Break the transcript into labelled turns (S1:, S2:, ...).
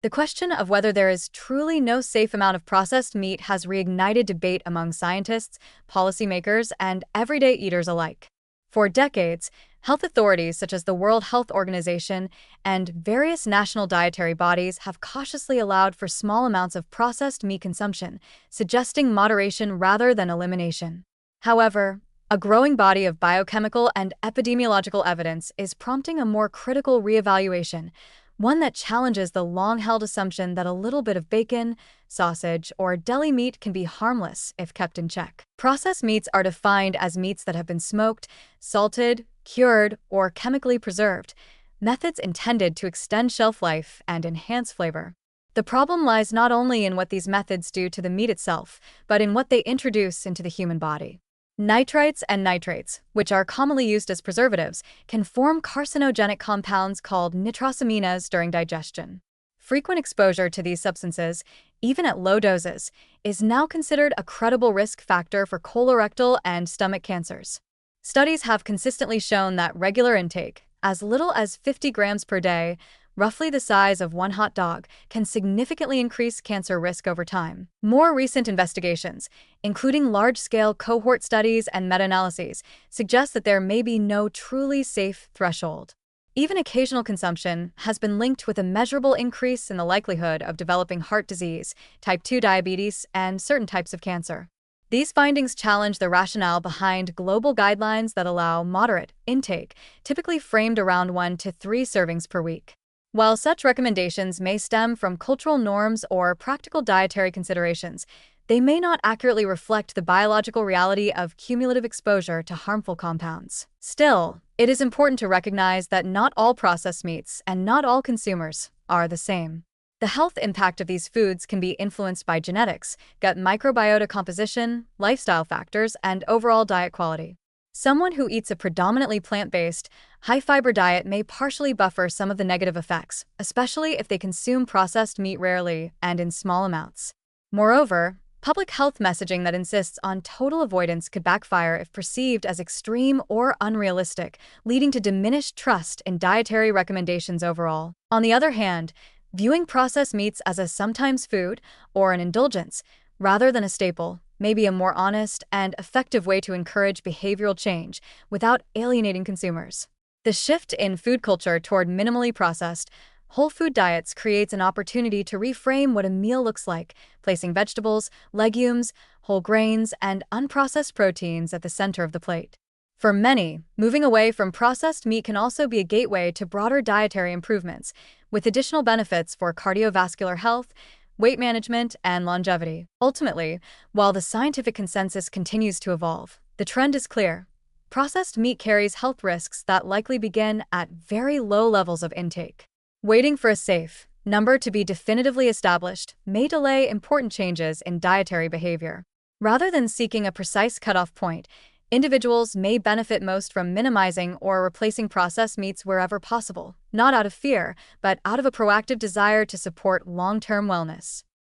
S1: The question of whether there is truly no safe amount of processed meat has reignited debate among scientists, policymakers, and everyday eaters alike. For decades, health authorities such as the World Health Organization and various national dietary bodies have cautiously allowed for small amounts of processed meat consumption, suggesting moderation rather than elimination. However, a growing body of biochemical and epidemiological evidence is prompting a more critical reevaluation, one that challenges the long-held assumption that a little bit of bacon, sausage, or deli meat can be harmless if kept in check. Processed meats are defined as meats that have been smoked, salted, cured, or chemically preserved, methods intended to extend shelf life and enhance flavor. The problem lies not only in what these methods do to the meat itself, but in what they introduce into the human body. Nitrites and nitrates, which are commonly used as preservatives, can form carcinogenic compounds called nitrosamines during digestion. Frequent exposure to these substances, even at low doses, is now considered a credible risk factor for colorectal and stomach cancers. Studies have consistently shown that regular intake, as little as 50 grams per day, roughly the size of one hot dog, can significantly increase cancer risk over time. More recent investigations, including large-scale cohort studies and meta-analyses, suggest that there may be no truly safe threshold. Even occasional consumption has been linked with a measurable increase in the likelihood of developing heart disease, type 2 diabetes, and certain types of cancer. These findings challenge the rationale behind global guidelines that allow moderate intake, typically framed around 1 to 3 servings per week. While such recommendations may stem from cultural norms or practical dietary considerations, they may not accurately reflect the biological reality of cumulative exposure to harmful compounds. Still, it is important to recognize that not all processed meats and not all consumers are the same. The health impact of these foods can be influenced by genetics, gut microbiota composition, lifestyle factors, and overall diet quality. Someone who eats a predominantly plant-based, high-fiber diet may partially buffer some of the negative effects, especially if they consume processed meat rarely and in small amounts. Moreover, public health messaging that insists on total avoidance could backfire if perceived as extreme or unrealistic, leading to diminished trust in dietary recommendations overall. On the other hand, viewing processed meats as a sometimes food or an indulgence, rather than a staple, may be a more honest and effective way to encourage behavioral change without alienating consumers. The shift in food culture toward minimally processed, whole food diets creates an opportunity to reframe what a meal looks like, placing vegetables, legumes, whole grains, and unprocessed proteins at the center of the plate. For many, moving away from processed meat can also be a gateway to broader dietary improvements, with additional benefits for cardiovascular health, weight management, and longevity. Ultimately, while the scientific consensus continues to evolve, the trend is clear. Processed meat carries health risks that likely begin at very low levels of intake. Waiting for a safe number to be definitively established may delay important changes in dietary behavior. Rather than seeking a precise cutoff point, individuals may benefit most from minimizing or replacing processed meats wherever possible, not out of fear, but out of a proactive desire to support long-term wellness.